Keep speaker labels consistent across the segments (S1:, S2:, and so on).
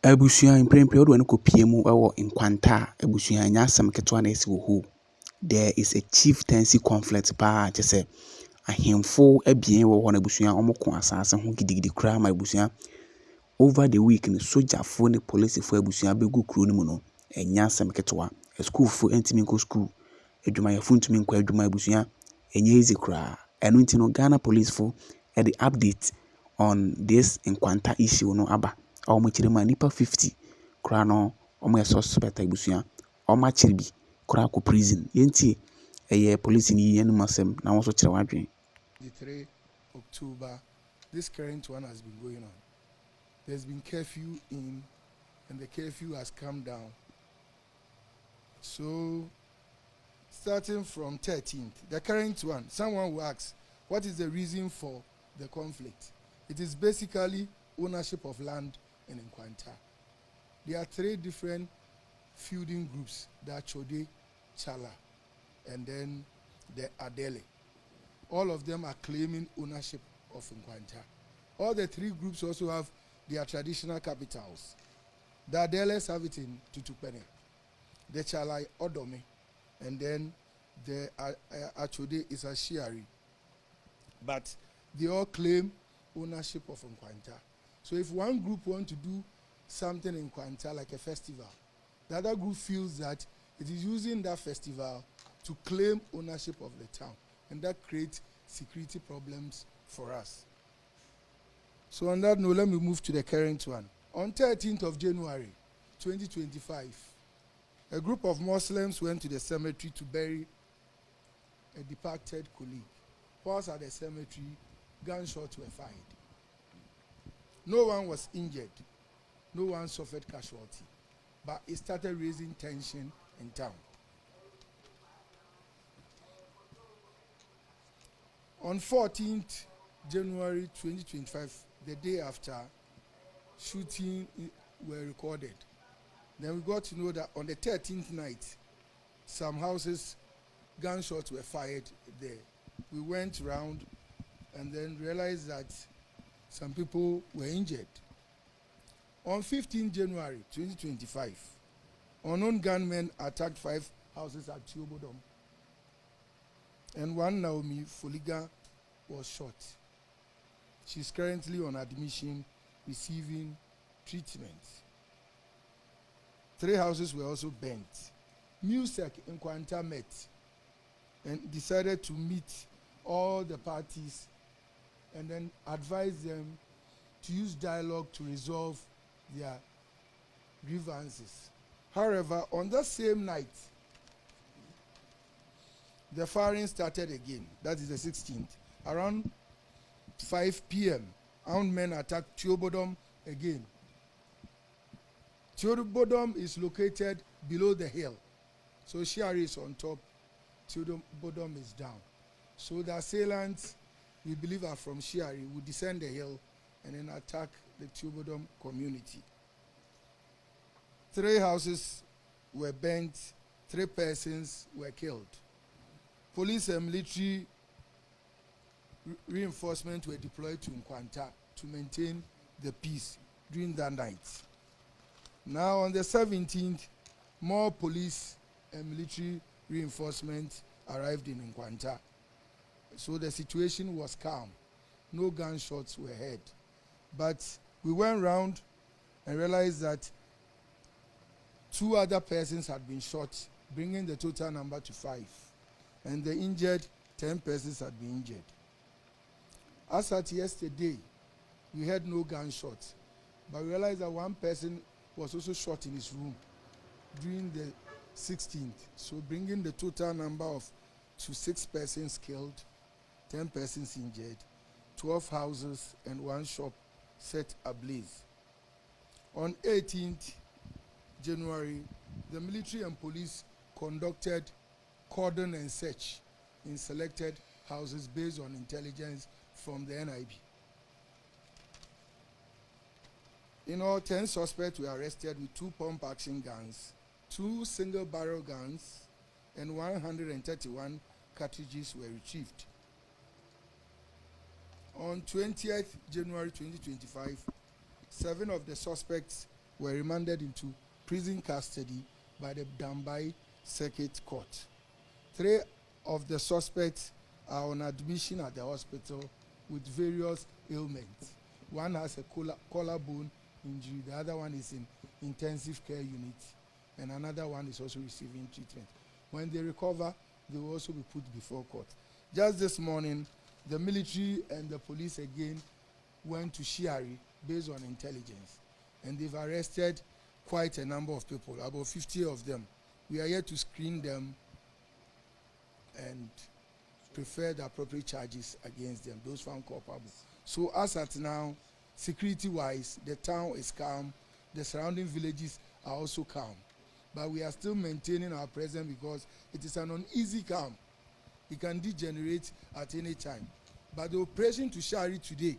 S1: Abusua mprempren wode w'ani kɔpie mu wɔ Nkwanta a, abusua ɛnyɛ asɛm ketewa na ɛsi wɔ hɔ. There is a chieftaincy conflict paa kyerɛ sɛ ahemfo abien wɔ hɔ na abusua wɔko asase ho gidigidi koraa ma abusua over the week no sogyafoɔ ne polisifoɔ abusua bɛgu kuro no mu no ɛnyɛ asɛm ketewa.Asukuufoɔ ntumi nkɔ sukuu, adwumayɛfoɔ ntumi nkɔ adwuma, abusua ɛnyɛ easy koraa. Ɛno nti no Ghana policefoɔ ɛde update on this Nkwanta issue no aba. Wɔn kyerɛ mu a nipa 50 koraa no wɔyɛ suspect abusua. Wɔn akyere bi koraa kɔ prison. Yɛntie ɛyɛ police ni yɛn mu asɛm na wɔn nso kyerɛ wɔn adwene.
S2: 3 October, this current one has been going on. There's been curfew in, and the curfew has come down. So, starting from 13th, the current one, someone will ask, what is the reason for the conflict? It is basically ownership of land in Nkwanta. There are 3 different feuding groups, the Achode, Chala, and then the Adele. All of them are claiming ownership of Nkwanta. All the 3 groups also have their traditional capitals. The Adeles have it in Tutukpene, the Chala Odome, and then the Achode is a Shiari. But they all claim ownership of Nkwanta. So if one group wants to do something in Nkwanta like a festival, the other group feels that it is using that festival to claim ownership of the town, and that creates security problems for us. So on that note, let me move to the current one. On 13th of January 2025, a group of Muslims went to the cemetery to bury a departed colleague. Whilst at the cemetery, gunshots were fired. No one was injured. No one suffered casualty. But it started raising tension in town. On 14th January 2025, the day after, shooting were recorded. Then we got to know that on the 13th night, some houses, gunshots were fired there. We went round and then realized that some people were injured. On 15th January 2025, unknown gunmen attacked 5 houses at Tiobodom, and one Naomi Foliga was shot. She's currently on admission receiving treatment. 3 houses were also burnt. MUSEC in Nkwanta met and decided to meet all the parties and then advise them to use dialogue to resolve their grievances. However, on that same night, the firing started again. That is the 16th. Around 5 p.m., armed men attacked Tiobodom again. Tiobodom is located below the hill. So Shiari is on top, Tiobodom is down. So the assailants, we believe, are from Shiari, will descend the hill and then attack the Tiobodom community. 3 houses were burnt, 3 persons were killed. Police and military reinforcements were deployed to Nkwanta to maintain the peace during that night. Now on the 17th, more police and military reinforcements arrived in Nkwanta. So the situation was calm. No gunshots were heard. But we went round and realized that 2 other persons had been shot, bringing the total number to 5. And the injured, 10 persons had been injured. As at yesterday, we had no gunshots, but we realized that 1 person was also shot in his room during the 16th. So bringing the total number to 6 persons killed, 10 persons injured, 12 houses and 1 shop set ablaze. On 18th January, the military and police conducted cordon and search in selected houses based on intelligence from the NIB. In all, 10 suspects were arrested with 2 pump-action guns, 2 single-barrel guns, and 131 cartridges were retrieved. On 20th January 2025, 7 of the suspects were remanded into prison custody by the Dambai Circuit Court. 3 of the suspects are on admission at the hospital with various ailments. One has a collarbone injury, the other one is in intensive care unit, and another one is also receiving treatment. When they recover, they will also be put before court. Just this morning, the military and the police again went to Shiari based on intelligence, and they've arrested quite a number of people, about 50 of them. We are here to screen them and prefer the appropriate charges against them, those found culpable. So as at now, security-wise, the town is calm, the surrounding villages are also calm. But we are still maintaining our presence because it is an uneasy calm. It can degenerate at any time. But the operation to Shari today,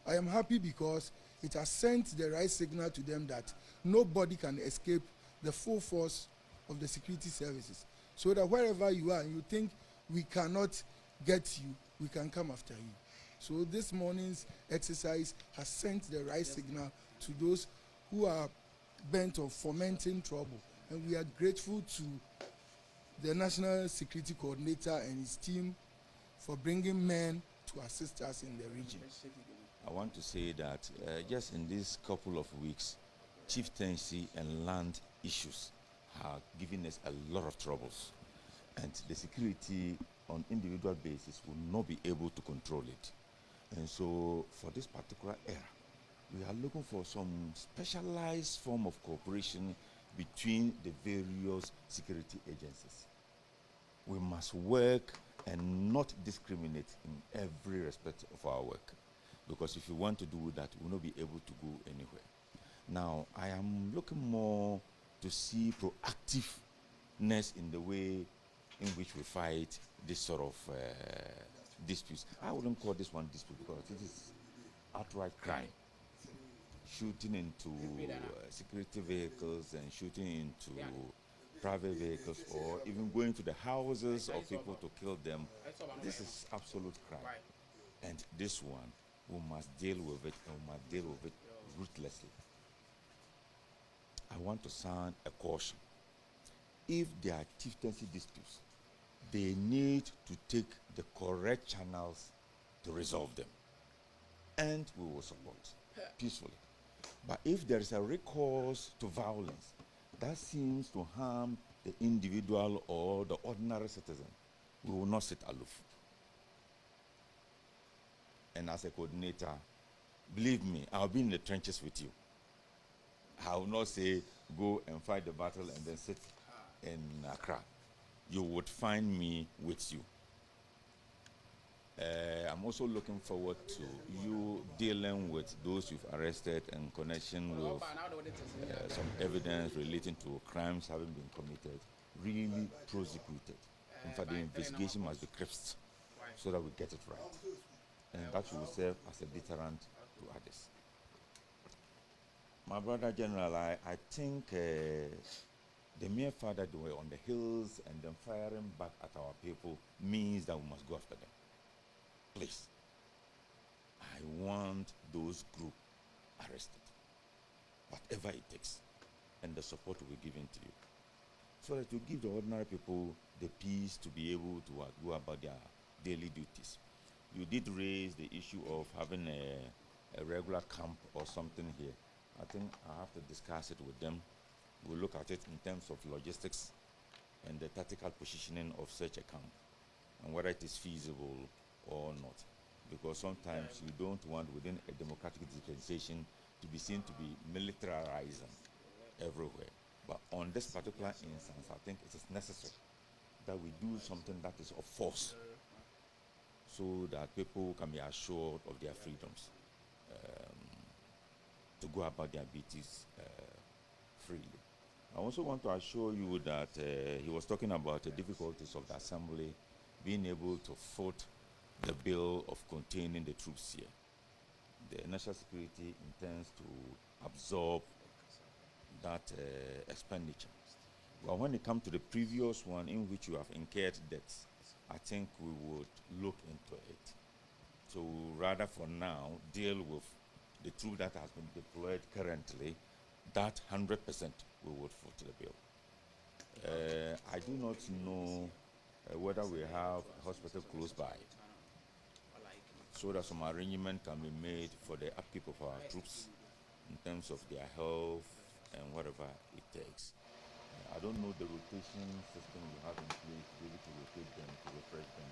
S2: I am happy because it has sent the right signal to them that nobody can escape the full force of the security services. So that wherever you are and you think we cannot get you, we can come after you. So this morning's exercise has sent the right signal to those who are bent on fomenting trouble. And we are grateful to the National Security Coordinator and his team for bringing men to assist us in the region.
S3: I want to say that just in these couple of weeks, chieftaincy and land issues have given us a lot of troubles. And the security on individual basis will not be able to control it. And so for this particular era, we are looking for some specialized form of cooperation between the various security agencies. We must work and not discriminate in every respect of our work. Because if you want to do that, we will not be able to go anywhere. Now, I am looking more to see proactiveness in the way in which we fight this sort of disputes. I wouldn't call this one dispute because it is outright crime. Shooting into security vehicles and shooting into private vehicles, or even going to the houses of people to kill them. This is absolute crime. And this one, we must deal with it, and we must deal with it ruthlessly. I want to sound a caution. If there are chieftaincy disputes, they need to take the correct channels to resolve them. And we will support peacefully. But if there is a recourse to violence that seems to harm the individual or the ordinary citizen, we will not sit aloof. And as a coordinator, believe me, I'll be in the trenches with you. I will not say go and fight the battle and then sit in Accra. You would find me with you. I'm also looking forward to you dealing with those you've arrested in connection with some evidence relating to crimes having been committed, really prosecuted. In fact, the investigation must be crisp so that we get it right. And that will serve as a deterrent to others. My brother General, I think the mere fact that they were on the hills and then firing back at our people means that we must go after them. Please, I want those groups arrested, whatever it takes, and the support will be given to you, so that you give the ordinary people the peace to be able to go about their daily duties. You did raise the issue of having a regular camp or something here. I think I have to discuss it with them. We'll look at it in terms of logistics and the tactical positioning of such a camp, and whether it is feasible or not. Because sometimes you don't want within a democratic dispensation to be seen to be militarizing everywhere. But on this particular instance, I think it is necessary that we do something that is of force, so that people can be assured of their freedoms to go about their duties freely. I also want to assure you that he was talking about the difficulties of the assembly being able to foot the bill of containing the troops here. The national security intends to absorb that expenditure. But when it comes to the previous one in which you have incurred debts, I think we would look into it. So rather for now, deal with the troop that has been deployed currently that 100% we would foot the bill. I do not know whether we have a hospital close by, so that some arrangement can be made for the upkeep of our troops in terms of their health and whatever it takes. I don't know the rotation system you have in place to be able to rotate them, to refresh them.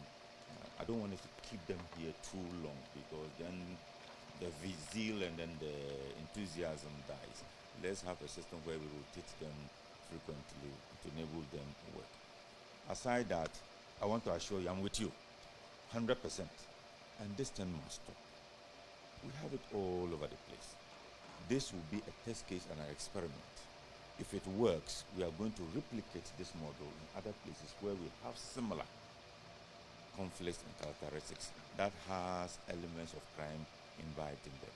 S3: I don't want us to keep them here too long, because then the zeal and then the enthusiasm dies. Let's have a system where we rotate them frequently to enable them to work. Aside that, I want to assure you, I'm with you, 100%. And this thing must stop. We have it all over the place. This will be a test case and an experiment. If it works, we are going to replicate this model in other places where we have similar conflicts and characteristics that has elements of crime imbibed in them.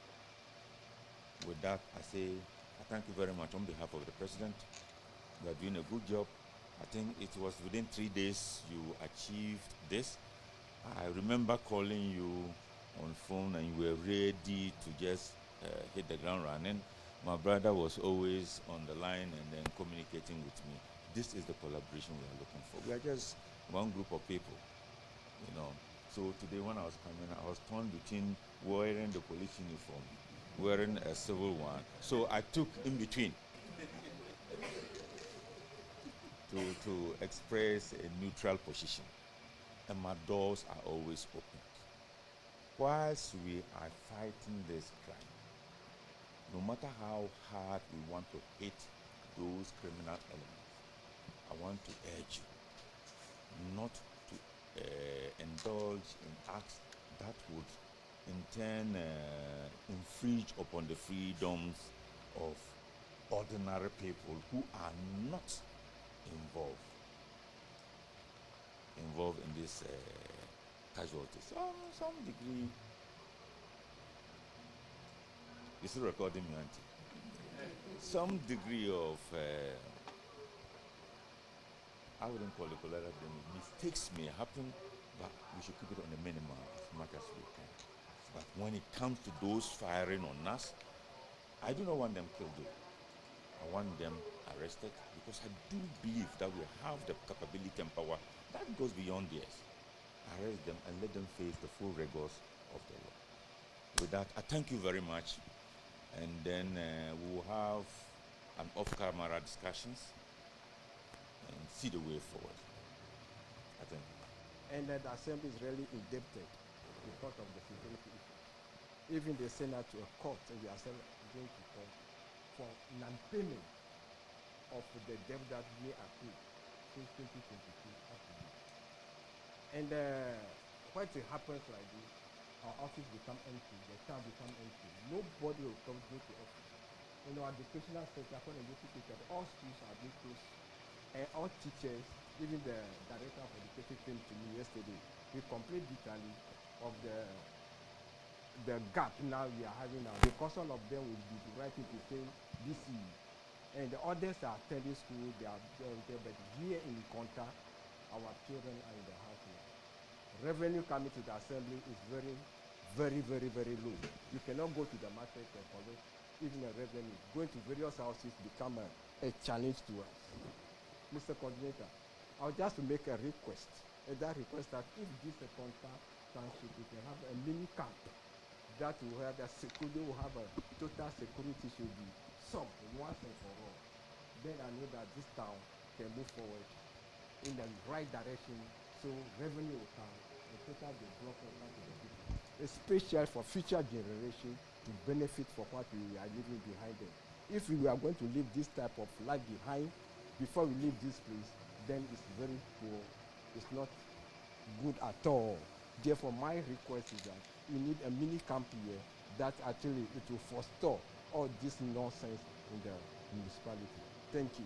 S3: With that, I say, I thank you very much on behalf of the President. You are doing a good job. I think it was within 3 days you achieved this. I remember calling you on phone and you were ready to just hit the ground running. My brother was always on the line and then communicating with me. This is the collaboration we are looking for. We are just one group of people, you know. So today when I was coming, I was torn between wearing the police uniform, wearing a civil one. So I took in between to express a neutral position. And my doors are always open. Whilst we are fighting this crime, no matter how hard we want to hit those criminal elements, I want to urge you not to indulge in acts that would in turn infringe upon the freedoms of ordinary people who are not involved in this casualty. Some degree. You're still recording me, auntie? Some degree of, I wouldn't call it collateral damage. Mistakes may happen, but we should keep it on the minimum as much as we can. But when it comes to those firing on us, I do not want them killed though. I want them arrested, because I do believe that we have the capability and power that goes beyond theirs. Arrest them and let them face the full rigors of the law. With that, I thank you very much. And then we will have an off-camera discussions and see the way forward. I thank you.
S4: And the assembly is really indebted because of the security issue. Even they send out to a court, and the assembly is going to court for non-payment of the debt that may accrue since 2022 up to date. And when it happens like this, our office become empty, the town become empty. Nobody will come to office. In our educational center, when I educated, all schools are being closed, and all teachers, even the director of education came to me yesterday. We complained bitterly of the gap now we are having now, because all of them will be writing to say BC, and the others are attending school. They are there, but here in Nkwanta, our children are in the house now. Revenue coming to the assembly is very, very, very, very low. You cannot go to the market and collect even a revenue. Going to various houses become a challenge to us. Mr. Coordinator, I would just to make a request. And that request that if this Nkwanta township, we can have a mini camp that will have a security, will have a total security should be solved once and for all. Then I know that this town can move forward in the right direction, so revenue will come and total development to the people, especially for future generation to benefit for what we are leaving behind them. If we are going to leave this type of life behind before we leave this place, then it's very poor. It's not good at all. Therefore, my request is that we need a mini camp here that actually it will forestall all this nonsense in the municipality. Thank you.